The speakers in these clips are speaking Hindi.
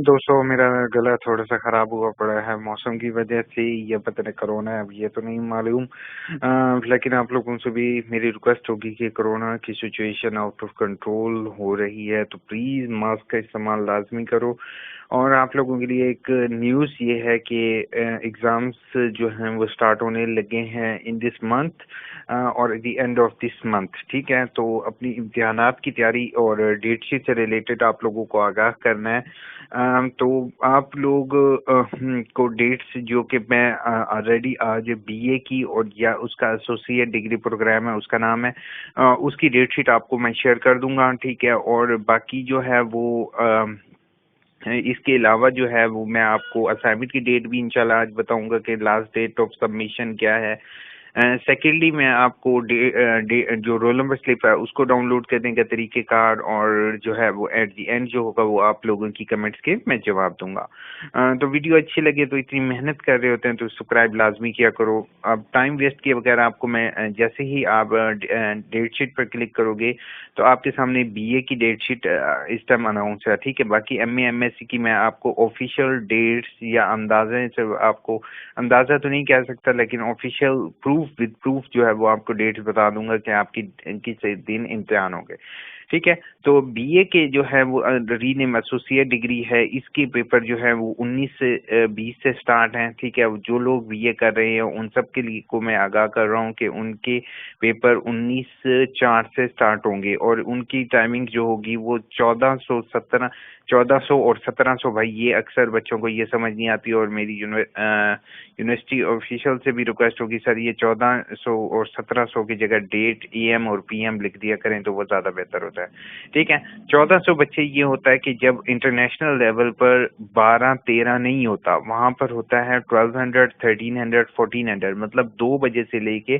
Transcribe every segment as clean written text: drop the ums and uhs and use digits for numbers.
दोस्तों, मेरा गला थोड़ा-सा खराब हुआ पड़ा है मौसम की वजह से, या पता नहीं कोरोना है, अब ये तो नहीं मालूम। लेकिन आप लोगों से भी मेरी रिक्वेस्ट होगी कि कोरोना की सिचुएशन आउट ऑफ कंट्रोल हो रही है, तो प्लीज़ मास्क का इस्तेमाल लाज़मी करो। और आप लोगों के लिए एक न्यूज़ ये है कि एग्ज़ाम्स जो हैं वो स्टार्ट होने लगे हैं इन दिस मंथ और the end of this month, ठीक है? तो अपनी इम्तिहानात की तैयारी और डेट शीट से रिलेटेड आप लोगों को आगाह करना है। तो आप लोग को डेट्स जो कि मैं ऑलरेडी आज बीए की और या उसका एसोसिएट डिग्री प्रोग्राम है, उसका नाम है, उसकी डेट शीट आपको मैं शेयर कर दूंगा, ठीक है? और बाकी जो है वो इसके अलावा जो है वो मैं आपको असाइनमेंट की डेट भी इंशाल्लाह आज बताऊंगा कि लास्ट डेट ऑफ सबमिशन क्या है। सेकेंडली मैं आपको जो रोल नंबर स्लिप है उसको डाउनलोड करने का तरीक़ेकार और जो है वो एट दी एंड जो होगा वो आप लोगों की कमेंट्स के मैं जवाब दूंगा। तो वीडियो अच्छी लगे तो इतनी मेहनत कर रहे होते हैं तो सब्सक्राइब लाजमी किया करो। अब टाइम वेस्ट किए बगैर आपको मैं जैसे ही आप डेट शीट पर क्लिक करोगे तो आपके सामने बीए की डेट शीट इस टाइम अनाउंस है, ठीक है? बाकी एमए एमएससी की मैं आपको ऑफिशियल डेट्स या अंदाजे से आपको अंदाजा तो नहीं कह सकता, लेकिन ऑफिशियल प्रूफ विद प्रूफ जो है वो आपको डेट्स बता दूंगा कि आपकी किस दिन इम्तिहान होंगे, ठीक है? तो बीए के जो है वो रीनेम एसोसिएट डिग्री है, इसके पेपर जो है वो 19 से 20 से स्टार्ट हैं, ठीक है? जो लोग बीए कर रहे हैं उन सब के लिए को मैं आगाह कर रहा हूँ कि उनके पेपर 19/4 से स्टार्ट होंगे और उनकी टाइमिंग जो होगी वो 1400 और 1700। भाई ये अक्सर बच्चों को ये समझ नहीं आती और मेरी यूनिवर्सिटी ऑफिशियल से भी रिक्वेस्ट होगी, सर ये 1400 और 1700 की जगह डेट एएम और पीएम लिख दिया करें तो वो ज्यादा बेहतर होता है, ठीक है? 1400 बच्चे ये होता है कि जब इंटरनेशनल लेवल पर 12-13 नहीं होता, वहां पर होता है 1200, 1300, 1400, मतलब 2 बजे से लेके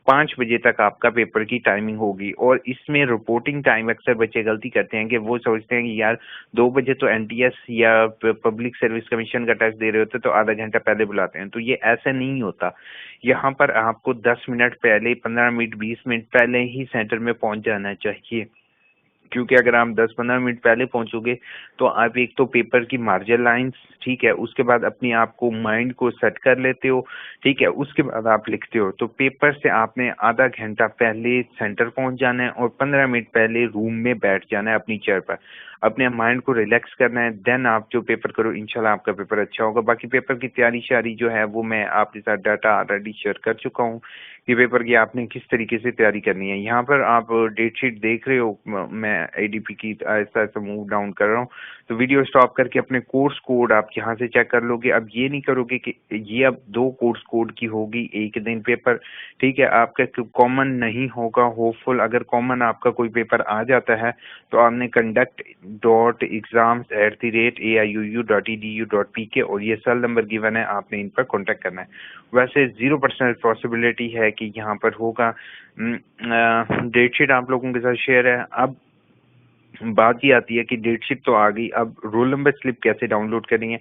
5 बजे तक आपका पेपर की टाइमिंग होगी। और इसमें रिपोर्टिंग टाइम अक्सर बच्चे गलती करते हैं कि वो सोचते हैं कि यार 2 बजे तो एनटीएस या पब्लिक सर्विस कमीशन का टेस्ट दे रहे होते तो आधा घंटा पहले बुलाते हैं, तो ये ऐसा नहीं होता। यहाँ पर आपको 10 मिनट पहले, 15 मिनट, 20 मिनट पहले ही सेंटर में पहुंच जाना चाहिए, क्योंकि अगर आप 10-15 मिनट पहले पहुंचोगे तो आप एक तो पेपर की मार्जिन लाइंस, ठीक है, उसके बाद अपने आप को माइंड को सेट कर लेते हो, ठीक है, उसके बाद आप लिखते हो। तो पेपर से आपने आधा घंटा पहले सेंटर पहुंच जाना है और 15 मिनट पहले रूम में बैठ जाना है अपनी चेयर पर, अपने माइंड को रिलैक्स करना है, देन आप जो पेपर करो इंशाल्लाह आपका पेपर अच्छा होगा। बाकी पेपर की तैयारी शारी जो है वो मैं आपके साथ डाटा ऑलरेडी शेयर कर चुका हूँ कि पेपर की आपने किस तरीके से तैयारी करनी है। यहाँ पर आप डेट शीट देख रहे हो, मैं एडीपी की ऐसा ऐसा मूव डाउन कर रहा हूँ, तो वीडियो स्टॉप करके अपने कोर्स कोड आप यहाँ से चेक कर लोगे। अब ये नहीं करोगे कि ये अब 2 कोर्स कोड की होगी एक दिन पेपर, ठीक है? आपका कॉमन नहीं होगा, होपफुल अगर कॉमन आपका कोई पेपर आ जाता है तो आपने conduct.exams@aiuu.edu.pk और ये सेल नंबर गिवन है, आपने इन पर कॉन्टेक्ट करना है। वैसे 0% पॉसिबिलिटी है कि यहाँ पर होगा। डेट शीट आप लोगों के साथ शेयर है। अब बात ये आती है कि डेट शीट तो आ गई, अब रोल नंबर स्लिप कैसे डाउनलोड करनी है?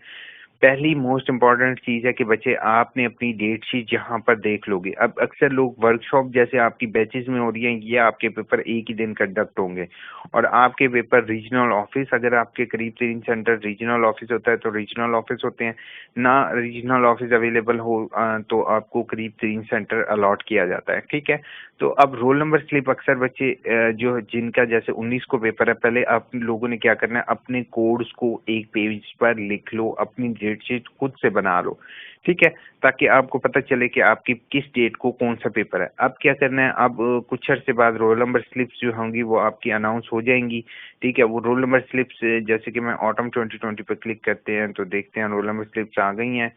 पहली मोस्ट इम्पॉर्टेंट चीज है कि बच्चे आपने अपनी डेट शीट यहाँ पर देख लोगे। अब अक्सर लोग वर्कशॉप जैसे आपकी बैचेस में हो रही है, ये आपके पेपर एक ही दिन कंडक्ट होंगे और आपके पेपर रीजनल ऑफिस, अगर आपके करीब 3 सेंटर रीजनल ऑफिस होता है तो रीजनल ऑफिस होते हैं, ना रीजनल ऑफिस अवेलेबल हो तो आपको करीब 3 सेंटर अलॉट किया जाता है, ठीक है? तो अब रोल नंबर स्लिप अक्सर बच्चे जो जिनका जैसे 19 को पेपर है, पहले आप लोगों ने क्या करना है, अपने कोड्स को एक पेज पर लिख लो, अपनी डेट शीट खुद से बना लो, ठीक है? ताकि आपको पता चले कि आपकी किस डेट को कौन सा पेपर है। अब क्या करना है, अब कुछ अर्से बाद रोल नंबर स्लिप्स जो होंगी वो आपकी अनाउंस हो जाएंगी, ठीक है? वो रोल नंबर स्लिप्स जैसे कि मैं ऑटम 2020 पर क्लिक करते हैं तो देखते हैं रोल नंबर स्लिप्स आ गई हैं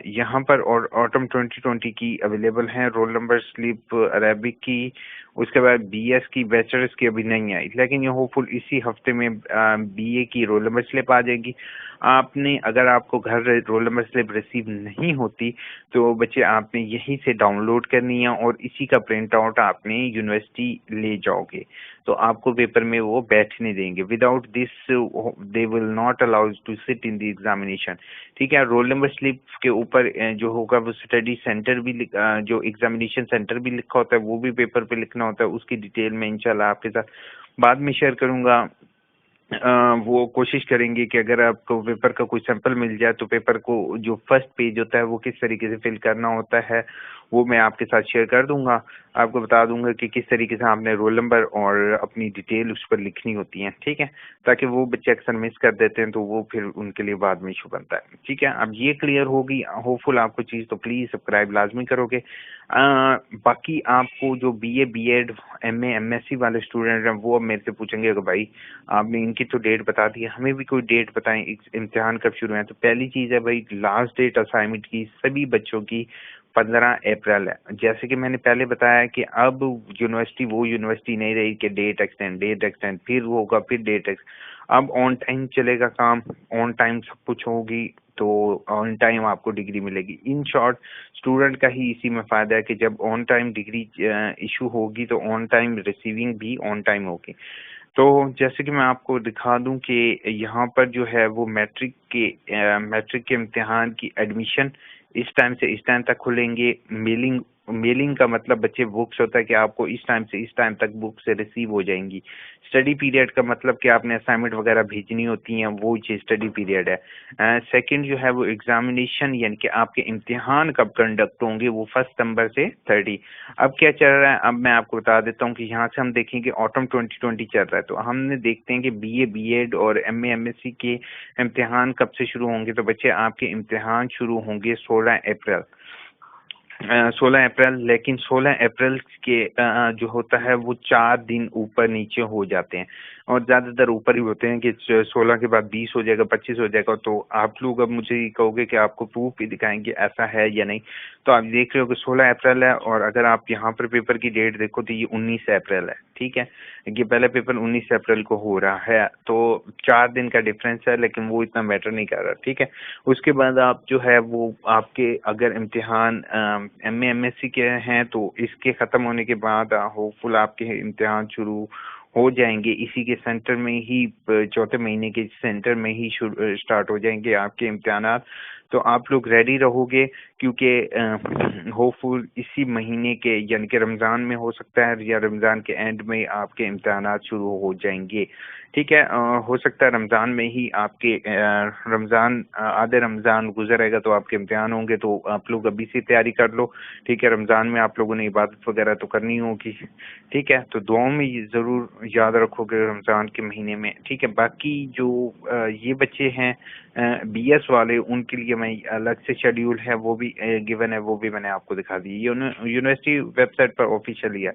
यहाँ पर, और ऑटम 2020 की अवेलेबल हैं रोल नंबर स्लिप अरेबिक की। उसके बाद बीएस की, बैचलर्स की अभी नहीं आई, लेकिन ये होपफुल इसी हफ्ते में बीए की रोल नंबर स्लिप आ जाएगी। आपने अगर आपको घर रोल नंबर स्लिप रिसीव नहीं होती तो बच्चे आपने यहीं से डाउनलोड करनी है और इसी का प्रिंट आउट आपने यूनिवर्सिटी ले जाओगे, तो आपको पेपर में वो बैठने देंगे। Without this they will not allow to sit in the examination, ठीक है? रोल नंबर स्लिप के ऊपर जो होगा वो स्टडी सेंटर भी जो एग्जामिनेशन सेंटर भी लिखा होता है वो भी पेपर पे लिखना होता है, उसकी डिटेल में इंशाल्लाह आपके साथ बाद में शेयर करूंगा। वो कोशिश करेंगे कि अगर आपको पेपर का कोई सैंपल मिल जाए तो पेपर को जो फर्स्ट पेज होता है वो किस तरीके से फिल करना होता है वो मैं आपके साथ शेयर कर दूंगा। आपको बता दूंगा कि किस तरीके से आपने रोल नंबर और अपनी डिटेल उस पर लिखनी होती है, ठीक है, ताकि वो बच्चे अक्सर मिस कर देते हैं तो वो फिर उनके लिए बाद में इशू बनता है। ठीक है, अब ये क्लियर होगी होपफुल आपको चीज़, तो प्लीज़ सब्सक्राइब लाजमी करोगे। बाकी आपको जो बीए बीएड एमए एमएससी वाले स्टूडेंट हैं वो अब मेरे से पूछेंगे कि भाई आपने इनकी तो डेट बता दी है, हमें भी कोई डेट बताएं, इम्तिहान कब शुरू है। तो पहली चीज़ है भाई, लास्ट डेट असाइनमेंट की सभी बच्चों की 15 अप्रैल है। जैसे कि मैंने पहले बताया कि अब यूनिवर्सिटी वो यूनिवर्सिटी नहीं रही कि डेट एक्सटेंड फिर वो होगा फिर डेट अब ऑन टाइम चलेगा काम, ऑन टाइम सब कुछ होगी तो ऑन टाइम आपको डिग्री मिलेगी। इन शॉर्ट स्टूडेंट का ही इसी में फायदा है कि जब ऑन टाइम डिग्री इशू होगी तो ऑन टाइम रिसीविंग भी ऑन टाइम होगी। तो जैसे कि मैं आपको दिखा दूं कि यहाँ पर जो है वो मैट्रिक के इम्तिहान की एडमिशन इस टाइम से इस टाइम तक खुलेंगे। मेलिंग मेलिंग का मतलब बच्चे बुक्स होता है कि आपको इस टाइम से इस टाइम तक बुक्स रिसीव हो जाएंगी। स्टडी पीरियड का मतलब कि आपने असाइनमेंट वगैरह भेजनी होती हैं, वो चीज स्टडी पीरियड है। सेकंड जो है वो एग्जामिनेशन यानी कि आपके इम्तिहान कब कंडक्ट होंगे, वो 1 सितंबर से 30। अब क्या चल रहा है, अब मैं आपको बता देता हूँ कि यहाँ से हम देखेंगे ऑटम 2020 चल रहा है, तो हमने देखते हैं कि बीए बीएड और एमए एमएससी के इम्तिहान कब से शुरू होंगे। तो बच्चे आपके इम्तिहान शुरू होंगे 16 अप्रैल। 16 अप्रैल, लेकिन 16 अप्रैल के जो होता है वो 4 दिन ऊपर नीचे हो जाते हैं और ज्यादातर ऊपर ही होते हैं कि 16 के बाद 20 हो जाएगा 25 हो जाएगा। तो आप लोग अब मुझे ये कहोगे कि आपको प्रूफ भी दिखाएंगे ऐसा है या नहीं। तो आप देख रहे हो कि 16 अप्रैल है और अगर आप यहाँ पर पेपर की डेट देखो तो ये 19 अप्रैल है। ठीक है, ये पहला पेपर 19 अप्रैल को हो रहा है, तो 4 दिन का डिफरेंस है, लेकिन वो इतना मैटर नहीं कर रहा। ठीक है, उसके बाद आप जो है वो आपके अगर इम्तिहान एमए एमएससी के हैं तो इसके खत्म होने के बाद होपफुल आपके इम्तिहान शुरू हो जाएंगे इसी के सेंटर में ही, चौथे महीने के सेंटर में ही स्टार्ट हो जाएंगे आपके इम्तिहानात। तो आप लोग रेडी रहोगे क्योंकि होपफुल इसी महीने के यानी कि रमज़ान में हो सकता है या रमज़ान के एंड में आपके इम्तिहानात शुरू हो जाएंगे। ठीक है, हो सकता है रमज़ान में ही आपके रमज़ान आधे रमज़ान गुजरेगा तो आपके इम्तिहान होंगे, तो आप लोग अभी से तैयारी कर लो। ठीक है, रमज़ान में आप लोगों ने इबादत वगैरह तो करनी होगी। ठीक है, तो दुआओं में ये ज़रूर याद रखोगे रमज़ान के महीने में। ठीक है, बाकी जो ये बच्चे हैं बीएस वाले उनके लिए मैं अलग से शेड्यूल है वो भी गिवन है, वो भी मैंने आपको दिखा दी, यूनिवर्सिटी वेबसाइट पर ऑफिशियली है।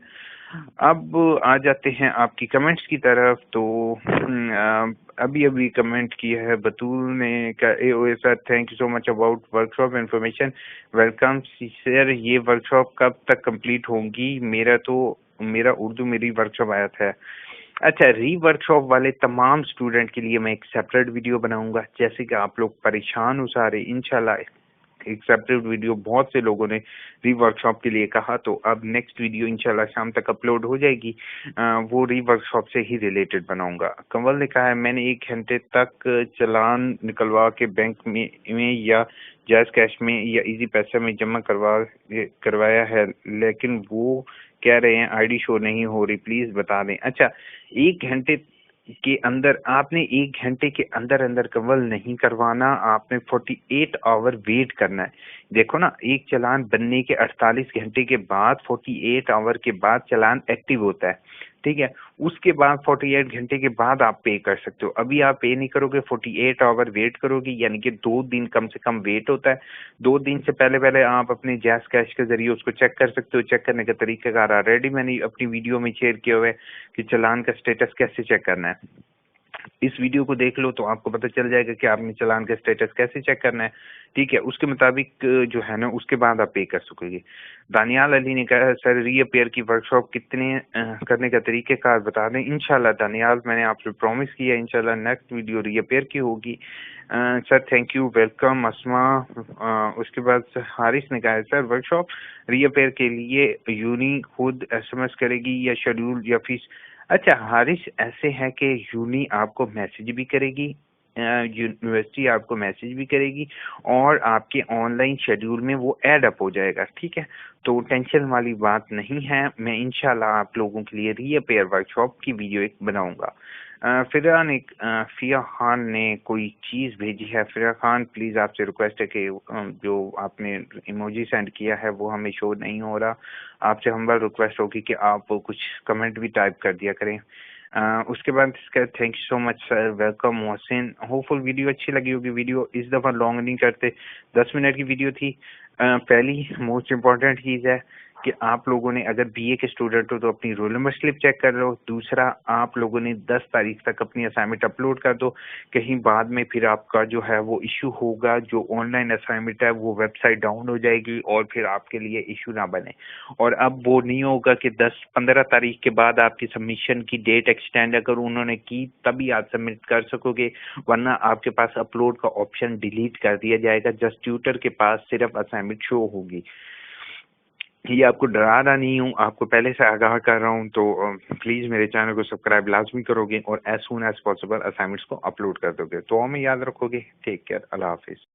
अब आ जाते हैं आपकी कमेंट्स की तरफ। तो अभी अभी कमेंट किया है बतूल ने का sir, thank you so much about workshop information, welcome sir. ये वर्कशॉप कब तक कंप्लीट होंगी? मेरा उर्दू मेरी वर्कशॉप आया था। अच्छा, री वर्कशॉप वाले तमाम स्टूडेंट के लिए मैं एक सेपरेट वीडियो बनाऊंगा। जैसे कि आप लोग परेशान हो सारे, इंशाल्लाह एक सेपरेट वीडियो बहुत से लोगों ने री वर्कशॉप के लिए कहा, तो अब नेक्स्ट वीडियो इंशाल्लाह शाम तक अपलोड हो जाएगी। वो री वर्कशॉप से ही रिलेटेड बनाऊंगा। कंवल ने कहा है मैंने 1 घंटे तक चालान निकलवा के बैंक में या जैज कैश में या इजी पैसा में जमा करवाया है, लेकिन वो कह रहे हैं आईडी शो नहीं हो रही, प्लीज बता दें। अच्छा, 1 घंटे के अंदर आपने 1 घंटे के अंदर अंदर कवल नहीं करवाना, आपने 48 आवर वेट करना है। देखो ना, एक चालान बनने के 48 घंटे के बाद 48 आवर के बाद चालान एक्टिव होता है। ठीक है, उसके बाद 48 घंटे के बाद आप पे कर सकते हो। अभी आप पे नहीं करोगे, 48 आवर वेट करोगे, यानी कि 2 दिन कम से कम वेट होता है। 2 दिन से पहले पहले आप अपने जैस कैश के जरिए उसको चेक कर सकते हो। चेक करने का तरीकाकार ऑलरेडी मैंने अपनी वीडियो में शेयर किया हुआ है कि चालान का स्टेटस कैसे चेक करना है। इस वीडियो को देख लो तो आपको पता चल जाएगा कि आपने चालान का स्टेटस कैसे चेक करना है। ठीक है, उसके मुताबिक जो है ना उसके बाद आप पे कर सकोगे। दानियाल अली ने कहा सर रीअपेयर की वर्कशॉप कितने करने का तरीकेकार बता दें। इंशाल्लाह दानियाल, मैंने आपसे प्रॉमिस किया इंशाल्लाह नेक्स्ट वीडियो रीअपेयर की होगी। सर थैंक यू, वेलकम अस्मा। उसके बाद हारिस ने कहा है सर वर्कशॉप रीअपेयर के लिए यूनी खुद एसएमएस करेगी या शेड्यूल या फीस? अच्छा हारिस, ऐसे है कि यूनी आपको मैसेज भी करेगी, यूनिवर्सिटी आपको मैसेज भी करेगी और आपके ऑनलाइन शेड्यूल में वो ऐड अप हो जाएगा। ठीक है, तो टेंशन वाली बात नहीं है। मैं इंशाल्लाह आप लोगों के लिए रीअपेयर वर्कशॉप की वीडियो एक बनाऊंगा। फिया खान ने कोई चीज़ भेजी है। फिया खान प्लीज़ आपसे रिक्वेस्ट है कि जो आपने इमोजी सेंड किया है वो हमें शो नहीं हो रहा। आपसे हम्बल रिक्वेस्ट होगी कि आप कुछ कमेंट भी टाइप कर दिया करें। उसके बाद इसका thank you so much sir, welcome Mohsin. Hopeful video अच्छी लगी होगी। वीडियो इस दफ़ा लॉन्ग नहीं करते, 10 मिनट की वीडियो थी। पहली मोस्ट इम्पॉर्टेंट चीज़ है कि आप लोगों ने अगर बीए के स्टूडेंट हो तो अपनी रोल नंबर स्लिप चेक कर लो। दूसरा, आप लोगों ने 10 तारीख तक अपनी असाइनमेंट अपलोड कर दो। कहीं बाद में फिर आपका जो है वो इशू होगा, जो ऑनलाइन असाइनमेंट है वो वेबसाइट डाउन हो जाएगी और फिर आपके लिए इशू ना बने। और अब वो नहीं होगा कि 10-15 तारीख के बाद आपकी सबमिशन की डेट एक्सटेंड अगर उन्होंने की तभी आप सबमिट कर सकोगे, वरना आपके पास अपलोड का ऑप्शन डिलीट कर दिया जाएगा। जस्ट ट्यूटर के पास सिर्फ असाइनमेंट शो होगी। ये आपको डरा रहा नहीं हूँ, आपको पहले से आगाह कर रहा हूँ। तो प्लीज़ मेरे चैनल को सब्सक्राइब लाजमी करोगे और as soon as possible assignments को अपलोड कर दोगे। तो हमें याद रखोगे। टेक केयर, अल्लाह हाफिज़।